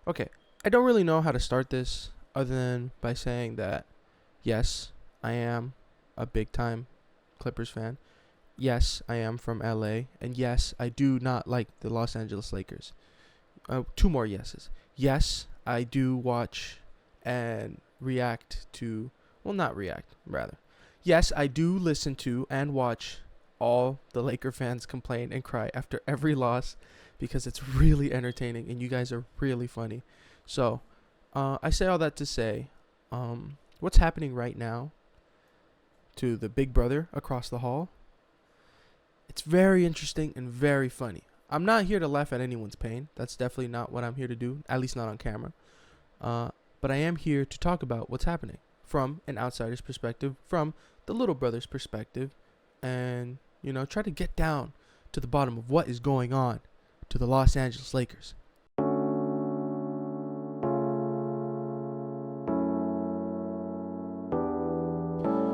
Okay, I don't really know how to start this other than by saying that, yes, I am a big time Clippers fan. Yes, I am from LA. And yes, I do not like the Los Angeles Lakers. Two more yeses. Yes, I do watch and react to, well, not react, rather. Yes, I do listen to and watch all the Laker fans complain and cry after every loss because it's really entertaining and you guys are really funny. So, I say all that to say, what's happening right now to the big brother across the hall, it's very interesting and very funny. I'm not here to laugh at anyone's pain. That's definitely not what I'm here to do, at least not on camera. But I am here to talk about what's happening from an outsider's perspective, from the little brother's perspective, and, try to get down to the bottom of what is going on to the Los Angeles Lakers.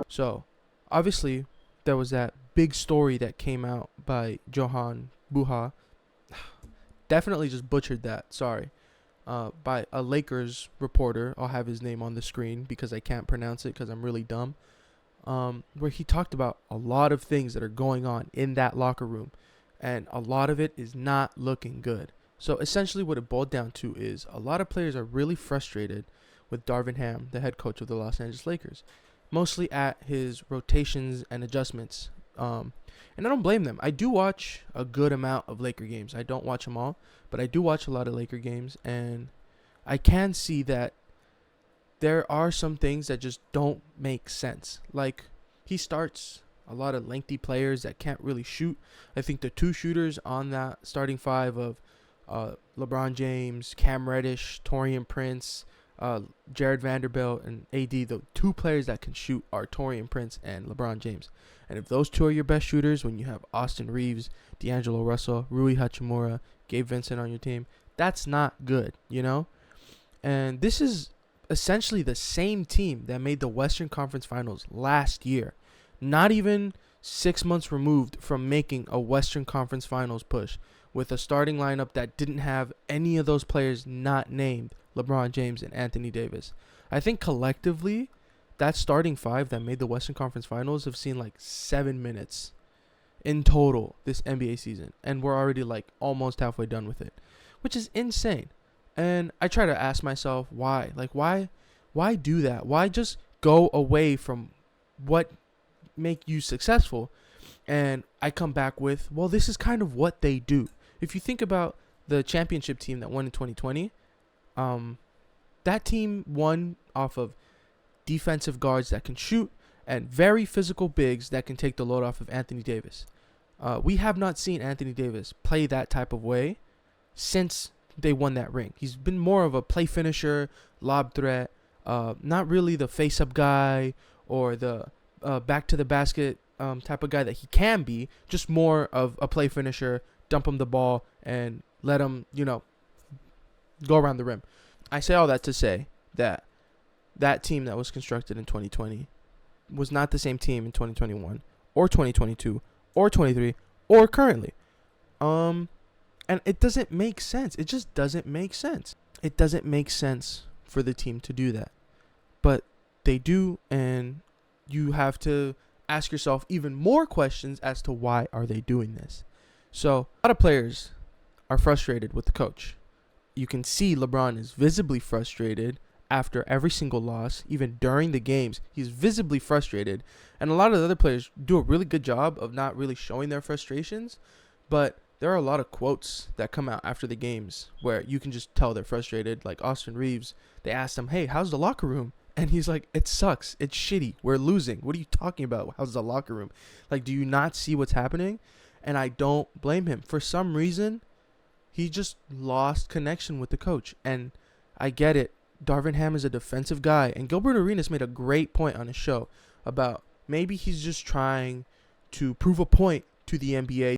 So, obviously, there was that big story that came out by Johan Buha. Definitely just butchered that, sorry. By a Lakers reporter. I'll have his name on the screen because I can't pronounce it because I'm really dumb. Where he talked about a lot of things that are going on in that locker room. And a lot of it is not looking good. So essentially what it boiled down to is a lot of players are really frustrated with Darvin Ham, the head coach of the Los Angeles Lakers. Mostly at his rotations and adjustments. And I don't blame them. I do watch a good amount of Laker games. I don't watch them all, but I do watch a lot of Laker games. And I can see that there are some things that just don't make sense. Like, he starts a lot of lengthy players that can't really shoot. I think the two shooters on that starting five of LeBron James, Cam Reddish, Taurean Prince, Jared Vanderbilt, and AD, the two players that can shoot are Taurean Prince and LeBron James. And if those two are your best shooters, when you have Austin Reeves, D'Angelo Russell, Rui Hachimura, Gabe Vincent on your team, that's not good, And this is essentially the same team that made the Western Conference Finals last year. Not even 6 months removed from making a Western Conference Finals push with a starting lineup that didn't have any of those players not named LeBron James and Anthony Davis. I think collectively, that starting five that made the Western Conference Finals have seen like 7 minutes in total this NBA season. And we're already like almost halfway done with it, which is insane. And I try to ask myself why. Like, why do that? Why just go away from what make you successful? And I come back with, well, this is kind of what they do. If you think about the championship team that won in 2020, that team won off of defensive guards that can shoot and very physical bigs that can take the load off of Anthony Davis. We have not seen Anthony Davis play that type of way since they won that ring. He's been more of a play finisher, lob threat, not really the face-up guy or the back to the basket type of guy that he can be, just more of a play finisher, dump him the ball and let him, go around the rim. I say all that to say that team that was constructed in 2020 was not the same team in 2021 or 2022 or 23 or currently. And it doesn't make sense. It just doesn't make sense. It doesn't make sense for the team to do that. But they do, and you have to ask yourself even more questions as to why are they doing this. So, a lot of players are frustrated with the coach. You can see LeBron is visibly frustrated after every single loss, even during the games. He's visibly frustrated. And a lot of the other players do a really good job of not really showing their frustrations. But there are a lot of quotes that come out after the games where you can just tell they're frustrated. Like Austin Reeves, they asked him, hey, how's the locker room? And he's like, it sucks. It's shitty. We're losing. What are you talking about? How's the locker room? Like, do you not see what's happening? And I don't blame him. For some reason, he just lost connection with the coach. And I get it. Darvin Ham is a defensive guy. And Gilbert Arenas made a great point on his show about maybe he's just trying to prove a point to the NBA.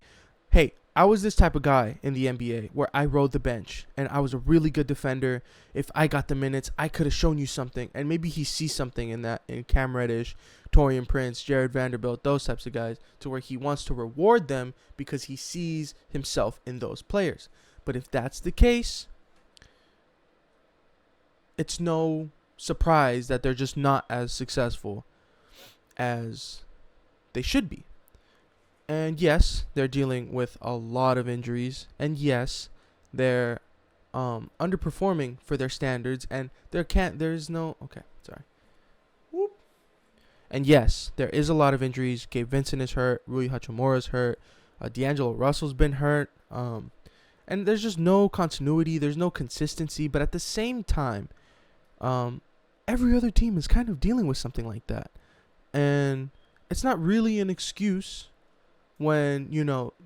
Hey, I was this type of guy in the NBA where I rode the bench and I was a really good defender. If I got the minutes, I could have shown you something. And maybe he sees something in that, in Cam Reddish, Taurean Prince, Jared Vanderbilt, those types of guys, to where he wants to reward them because he sees himself in those players. But if that's the case, it's no surprise that they're just not as successful as they should be. And yes, they're dealing with a lot of injuries. And yes, they're underperforming for their standards. And there's no, okay, sorry. Whoop. And yes, there is a lot of injuries. Gabe Vincent is hurt. Rui Hachimura's hurt. D'Angelo Russell's been hurt. And there's just no continuity. There's no consistency. But at the same time, every other team is kind of dealing with something like that. And it's not really an excuse when,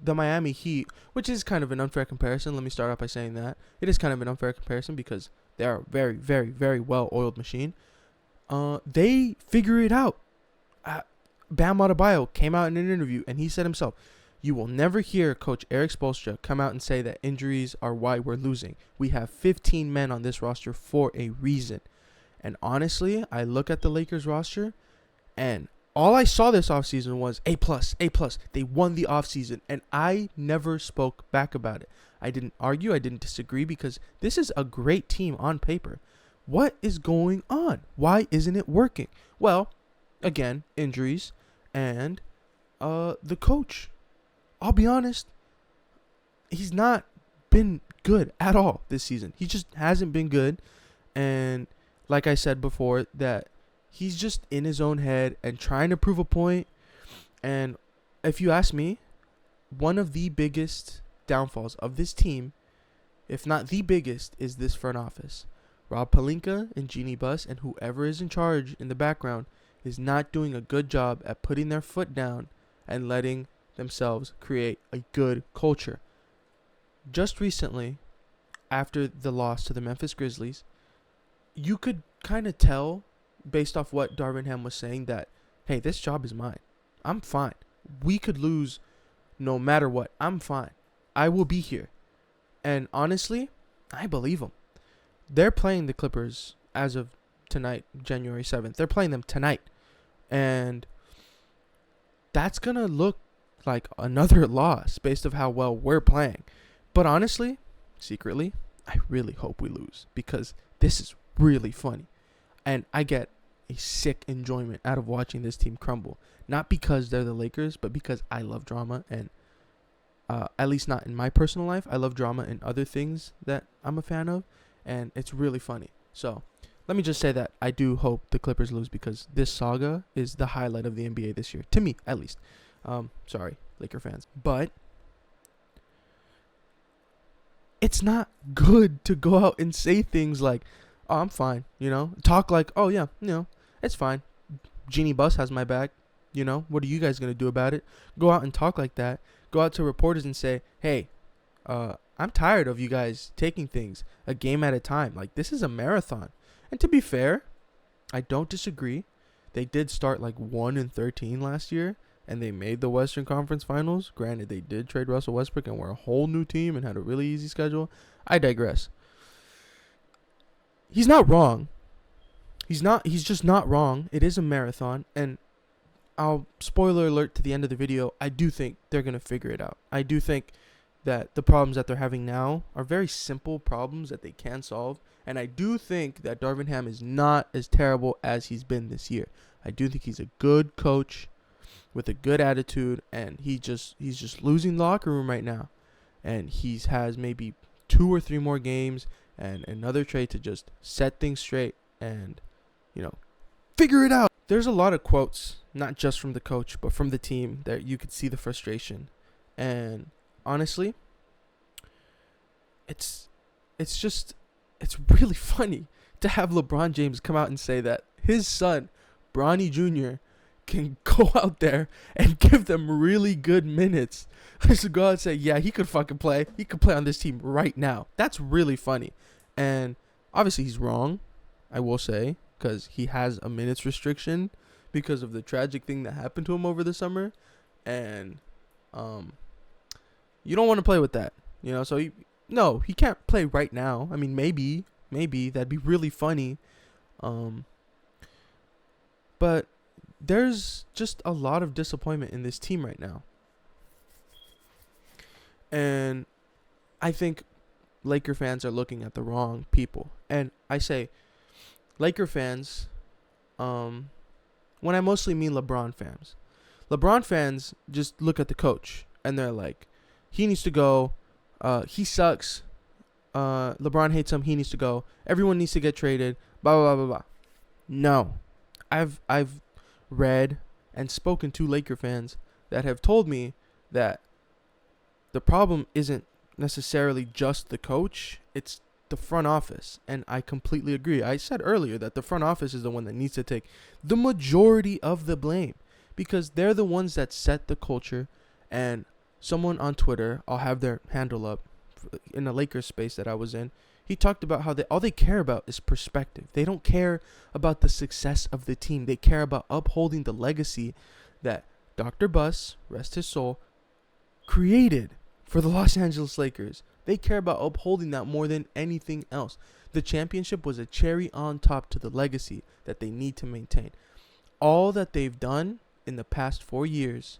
the Miami Heat, which is kind of an unfair comparison. Let me start off by saying that. It is kind of an unfair comparison because they are a very, very, very well-oiled machine. They figure it out. Bam Adebayo came out in an interview, and he said himself, you will never hear Coach Eric Spoelstra come out and say that injuries are why we're losing. We have 15 men on this roster for a reason. And honestly, I look at the Lakers roster, and all I saw this offseason was A+, A+. They won the offseason, and I never spoke back about it. I didn't argue. I didn't disagree because this is a great team on paper. What is going on? Why isn't it working? Well, again, injuries and the coach. I'll be honest, he's not been good at all this season. He just hasn't been good. And like I said before, that he's just in his own head and trying to prove a point. And if you ask me, one of the biggest downfalls of this team, if not the biggest, is this front office. Rob Pelinka and Jeannie Buss and whoever is in charge in the background is not doing a good job at putting their foot down and letting themselves create a good culture. Just recently, after the loss to the Memphis Grizzlies, you could kind of tell based off what Darvin Ham was saying that, hey, this job is mine. I'm fine. We could lose no matter what. I'm fine. I will be here. And honestly, I believe him. They're playing the Clippers as of tonight, January 7th. They're playing them tonight. And that's going to look like another loss based off how well we're playing. But honestly, secretly, I really hope we lose because this is really funny. And I get a sick enjoyment out of watching this team crumble. Not because they're the Lakers, but because I love drama. And at least not in my personal life. I love drama in other things that I'm a fan of. And it's really funny. So let me just say that I do hope the Clippers lose because this saga is the highlight of the NBA this year. To me, at least. Sorry, Laker fans. But it's not good to go out and say things like, oh, I'm fine, Talk like, oh, yeah, it's fine. Jeannie Buss has my back, What are you guys going to do about it? Go out and talk like that. Go out to reporters and say, hey, I'm tired of you guys taking things a game at a time. Like, this is a marathon. And to be fair, I don't disagree. They did start like 1-13 last year. And they made the Western Conference Finals. Granted, they did trade Russell Westbrook and were a whole new team and had a really easy schedule. I digress. He's not wrong. He's just not wrong. It is a marathon. And spoiler alert to the end of the video, I do think they're going to figure it out. I do think that the problems that they're having now are very simple problems that they can solve. And I do think that Darvin Ham is not as terrible as he's been this year. I do think he's a good coach with a good attitude, and he's just losing the locker room right now. And he has maybe 2 or 3 more games and another trade to just set things straight and, figure it out. There's a lot of quotes, not just from the coach, but from the team that you could see the frustration. And honestly, it's really funny to have LeBron James come out and say that his son, Bronny Jr., can go out there and give them really good minutes. Just go out and say, yeah, he could fucking play. He could play on this team right now. That's really funny. And obviously he's wrong, I will say, because he has a minutes restriction because of the tragic thing that happened to him over the summer. And you don't want to play with that, So he can't play right now. I mean, maybe that'd be really funny. But there's just a lot of disappointment in this team right now. And I think Laker fans are looking at the wrong people. And I say, Laker fans, when I mostly mean LeBron fans just look at the coach and they're like, he needs to go. He sucks. LeBron hates him. He needs to go. Everyone needs to get traded. Blah blah blah blah blah. No, I've read and spoken to Laker fans that have told me that the problem isn't necessarily just the coach. It's the front office. And I completely agree. I said earlier that the front office is the one that needs to take the majority of the blame because they're the ones that set the culture. And someone on Twitter, I'll have their handle up, in a Lakers space that I was in, he talked about how all they care about is perspective. They don't care about the success of the team. They care about upholding the legacy that Dr. Buss, rest his soul, created for the Los Angeles Lakers. They care about upholding that more than anything else. The championship was a cherry on top to the legacy that they need to maintain. All that they've done in the past 4 years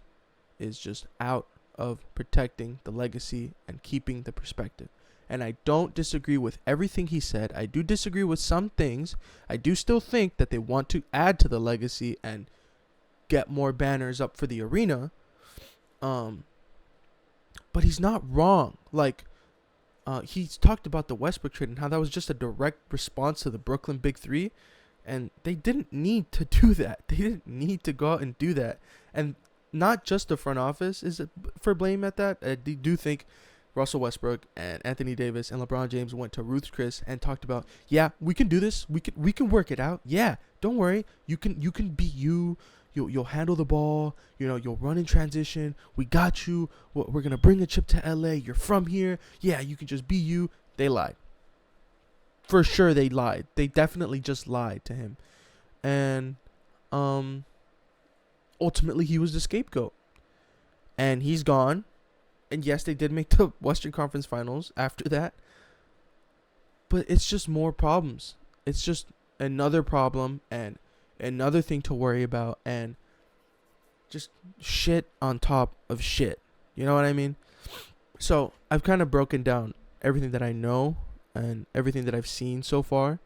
is just out of protecting the legacy and keeping the perspective. And I don't disagree with everything he said. I do disagree with some things. I do still think that they want to add to the legacy and get more banners up for the arena. But he's not wrong. Like, he's talked about the Westbrook trade and how that was just a direct response to the Brooklyn Big Three. And they didn't need to do that. They didn't need to go out and do that. And not just the front office is for blame at that. I do think Russell Westbrook and Anthony Davis and LeBron James went to Ruth's Chris and talked about, yeah, we can do this. We can work it out. Yeah, don't worry. You can be you. You'll handle the ball. You'll run in transition. We got you. We're gonna bring a chip to LA. You're from here. Yeah, you can just be you. They lied. For sure, they lied. They definitely just lied to him, and ultimately he was the scapegoat, and he's gone. And yes, they did make the Western Conference Finals after that. But it's just more problems. It's just another problem and another thing to worry about and just shit on top of shit. You know what I mean? So I've kind of broken down everything that I know and everything that I've seen so far.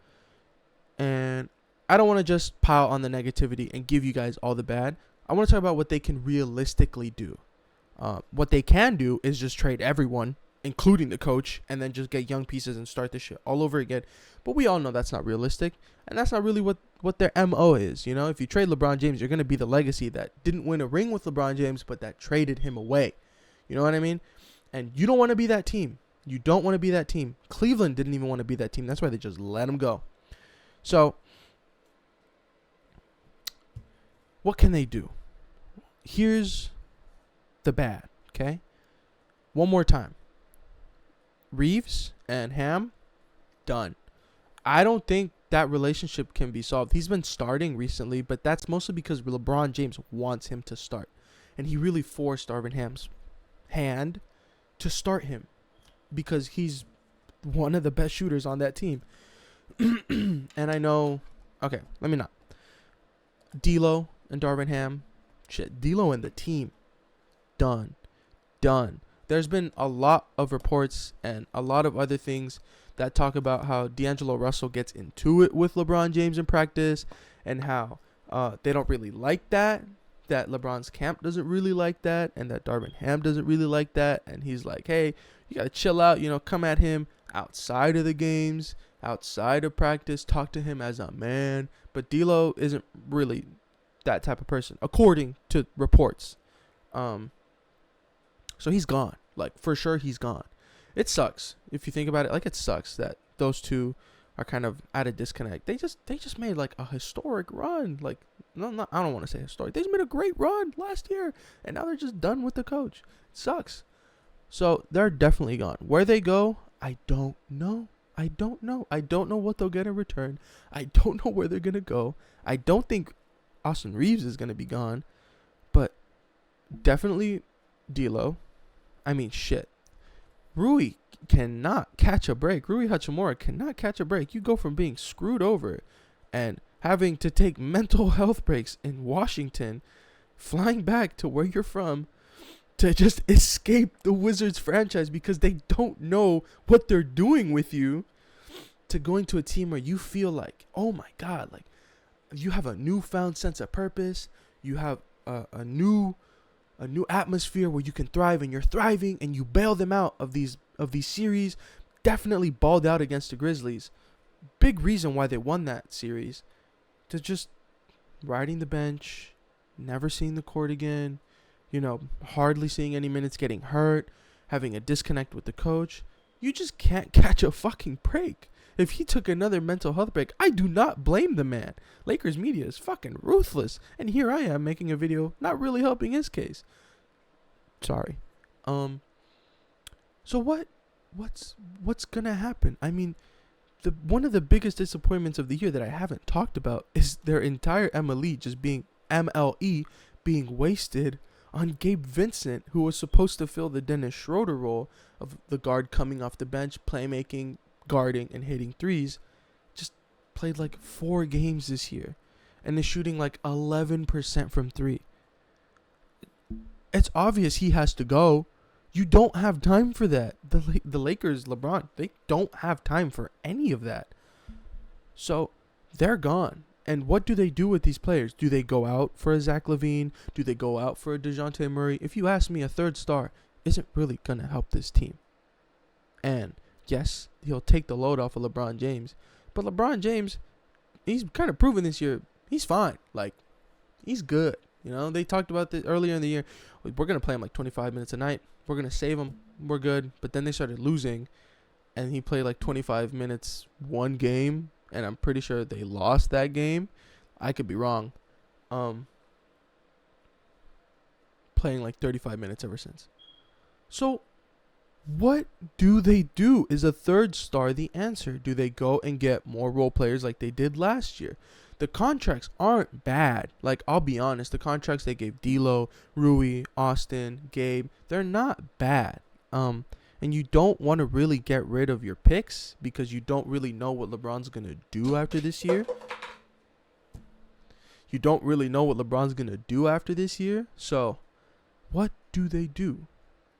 And I don't want to just pile on the negativity and give you guys all the bad. I want to talk about what they can realistically do. What they can do is just trade everyone, including the coach, and then just get young pieces and start this shit all over again. But we all know that's not realistic, and that's not really what their MO is. If you trade LeBron James, you're going to be the legacy that didn't win a ring with LeBron James, but that traded him away. You know what I mean? And you don't want to be that team. You don't want to be that team. Cleveland didn't even want to be that team. That's why they just let him go. So, what can they do? Here's the bad, okay? One more time. Reeves and Ham, done. I don't think that relationship can be solved. He's been starting recently, but that's mostly because LeBron James wants him to start. And he really forced Darvin Ham's hand to start him because he's one of the best shooters on that team. And I know, okay, let me not. D'Lo and Darvin Ham, shit, D'Lo and the team, done. There's been a lot of reports and a lot of other things that talk about how D'Angelo Russell gets into it with LeBron James in practice and how they don't really like that LeBron's camp doesn't really like that, and that Darvin Ham doesn't really like that. And he's like, hey, you got to chill out, come at him outside of the games, outside of practice, talk to him as a man. But D'Lo isn't really that type of person, according to reports. So he's gone. Like, for sure, he's gone. It sucks. If you think about it, like, it sucks that those two are kind of at a disconnect. They just made, like, a historic run. Like, no, I don't want to say historic. They just made a great run last year, and now they're just done with the coach. It sucks. So they're definitely gone. Where they go, I don't know. I don't know what they'll get in return. I don't know where they're going to go. I don't think Austin Reeves is going to be gone, but definitely D'Lo. I mean, shit. Rui cannot catch a break. Rui Hachimura cannot catch a break. You go from being screwed over and having to take mental health breaks in Washington, flying back to where you're from, to just escape the Wizards franchise because they don't know what they're doing with you. to going to a team where you feel like, oh my God, like you have a newfound sense of purpose. You have a new atmosphere where you can thrive, and you're thriving, and you bail them out of these series. Definitely balled out against the Grizzlies. Big reason why they won that series. To just riding the bench, never seeing the court again, hardly seeing any minutes, getting hurt, having a disconnect with the coach. You just can't catch a fucking break. If he took another mental health break, I do not blame the man. Lakers media is fucking ruthless. And here I am making a video not really helping his case. Sorry. So what's gonna happen? I mean, one of the biggest disappointments of the year that I haven't talked about is their entire MLE being wasted on Gabe Vincent, who was supposed to fill the Dennis Schroeder role of the guard coming off the bench, playmaking, guarding, and hitting threes. Just played like 4 games this year and is shooting like 11% from 3. It's obvious he has to go. You don't have time for that. The Lakers, LeBron, they don't have time for any of that. So they're gone. And what do they do with these players? Do they go out for a Zach LaVine? Do they go out for a DeJounte Murray? If you ask me, a third star isn't really going to help this team. And yes, he'll take the load off of LeBron James. But LeBron James, he's kind of proven this year, he's fine. Like, he's good. They talked about this earlier in the year. We're going to play him like 25 minutes a night. We're going to save him. We're good. But then they started losing. And he played like 25 minutes one game. And I'm pretty sure they lost that game. I could be wrong. Playing like 35 minutes ever since. So what do they do? Is a third star the answer? Do they go and get more role players like they did last year? The contracts aren't bad. Like, I'll be honest, the contracts they gave D'Lo, Rui, Austin, Gabe, they're not bad. And you don't want to really get rid of your picks because you don't really know what LeBron's going to do after this year. So, what do they do?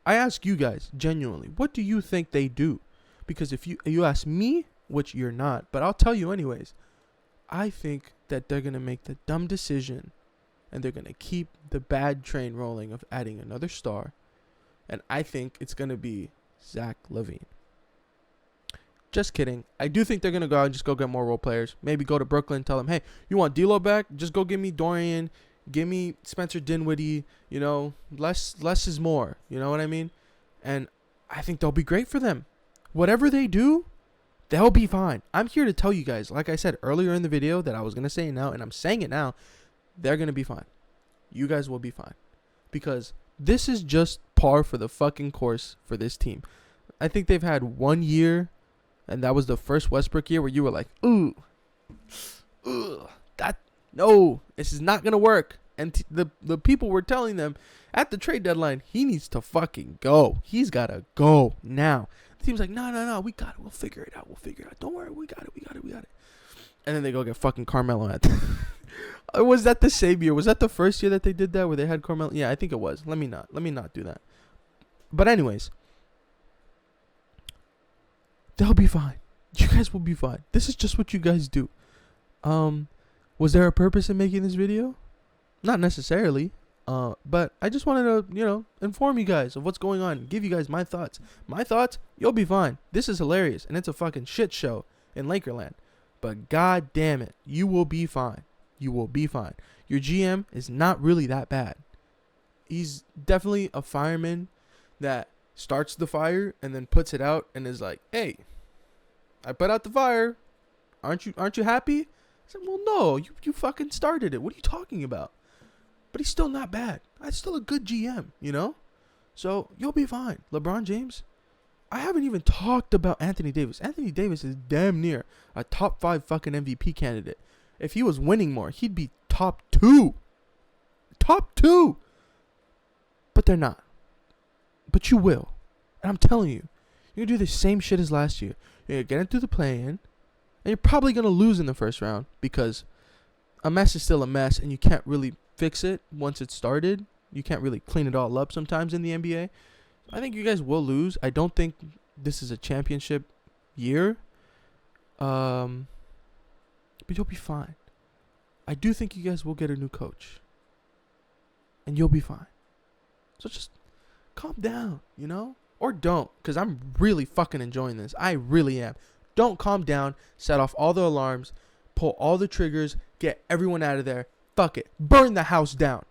I ask you guys, genuinely, what do you think they do? Because if you ask me, which you're not, but I'll tell you anyways, I think that they're going to make the dumb decision and they're going to keep the bad train rolling of adding another star. And I think it's going to be Zach LaVine. Just kidding. I do think they're going to go out and just go get more role players. Maybe go to Brooklyn, tell them, hey, you want D'Lo back? Just go give me Dorian. Give me Spencer Dinwiddie. Less is more. You know what I mean? And I think they'll be great for them. Whatever they do, they'll be fine. I'm here to tell you guys, like I said earlier in the video that I was going to say it now, and I'm saying it now, they're going to be fine. You guys will be fine. Because this is just par for the fucking course for this team. I think they've had 1 year, and that was the first Westbrook year where you were like, no, this is not going to work. And the people were telling them at the trade deadline, he needs to fucking go. He's got to go now. The team's like, no, we got it. We'll figure it out. Don't worry, we got it. And then they go get fucking Carmelo at was that the same year? Was that the first year that they did that where they had Carmelo? Yeah, I think it was. Let me not do that. But anyways, they'll be fine. You guys will be fine. This is just what you guys do. Was there a purpose in making this video? Not necessarily. But I just wanted to, inform you guys of what's going on. Give you guys my thoughts. My thoughts, you'll be fine. This is hilarious. And it's a fucking shit show in Lakerland. But god damn it, you will be fine. You will be fine. Your GM is not really that bad. He's definitely a fireman that starts the fire and then puts it out and is like, hey, I put out the fire. Aren't you happy? I said, well, no, you fucking started it. What are you talking about? But he's still not bad. That's still a good GM, So you'll be fine. LeBron James, I haven't even talked about Anthony Davis. Anthony Davis is damn near a top 5 fucking MVP candidate. If he was winning more, he'd be top 2. Top 2. But they're not. But you will. And I'm telling you, you're going to do the same shit as last year. You're going to get into the play-in, and you're probably going to lose in the first round because a mess is still a mess, and you can't really fix it once it's started. You can't really clean it all up sometimes in the NBA. I think you guys will lose. I don't think this is a championship year. But you'll be fine. I do think you guys will get a new coach, and you'll be fine. So just calm down, or don't, because I'm really fucking enjoying this. I really am. Don't calm down. Set off all the alarms. Pull all the triggers. Get everyone out of there. Fuck it. Burn the house down.